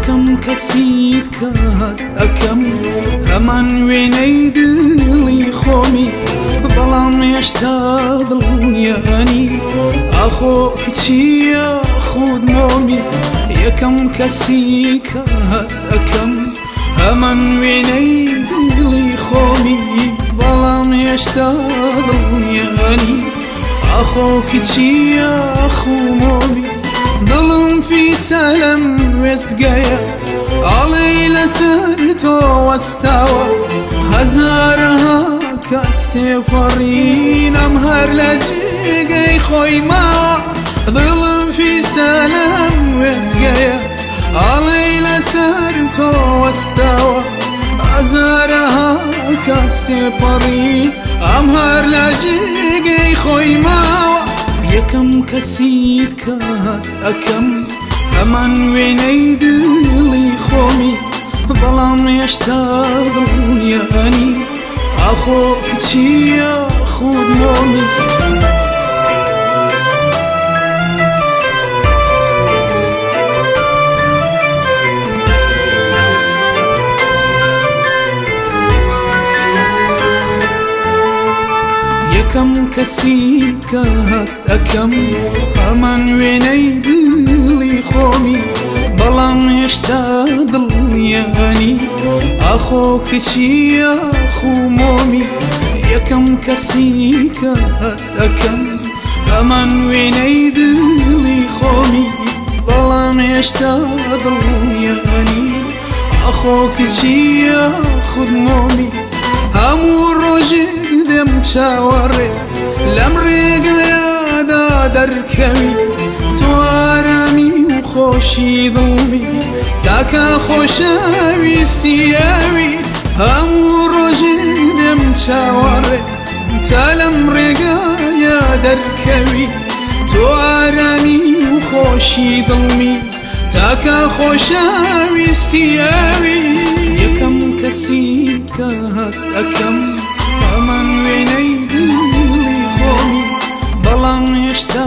یەکەم کەسیت کەست ئەەکەم هەمان وێنەی دڵی خۆمی بەڵام هێشتا دڵنیانی ئاخۆ کچیە خود مۆمی یەکەم کەسی کەست ئەەکەم هەمان وێنەی دڵی خۆمی بەڵام هێشتا دڵنیانی ئاخۆ کچیە خومۆمی دڵم فیسەلەم وێستگەیە ئاڵێی لەسەر تۆ وەستاوە هەزارەها کەس تێپەڕین ئەم هەر لە جێگەی خۆی ماوە دڵم فیسەلەم وێستگەیە ئاڵێی لەسەر تۆ وەستاوە هەزارەها کەس تێپەڕین ئەم هەر لە جێگەی خۆی ماوە یەکەم کەسیت کەست ئەەکەم هەمان وێنەی دڵی خۆمی بەڵام هێشتا دڵنیانی ئاخۆ کچیە خود مۆمی یەکەم کەسی کەست ئەەکەم هەمان وێنەی دڵی خۆمی بەڵام هێشتا دڵنیانی ئاخۆ کچیە خومۆمی یەکەم کەسی کەست ئەەکەم هەمان وێنەی دڵی خۆمی بەڵام هێشتا دڵنیانی ئاخۆ کچیە خود مۆمی هەموو ڕۆژێک دێم چاوەڕێ لەم ڕێگەیەدا دەرکەوی تۆ ئارامی و خۆشی دڵمی تاکە خۆشەویستی ئەوی هەموو ڕۆژێک دێم چاوەڕێ تا لەم ڕێگەیە دەرکەوی تۆ ئارامی و خۆشی دڵمی تاکە خۆشەویستی ئەوی یەکەم کەسی کەست ئەەکەم هەمان وێنەی دڵی خۆمی بەڵام هێشتا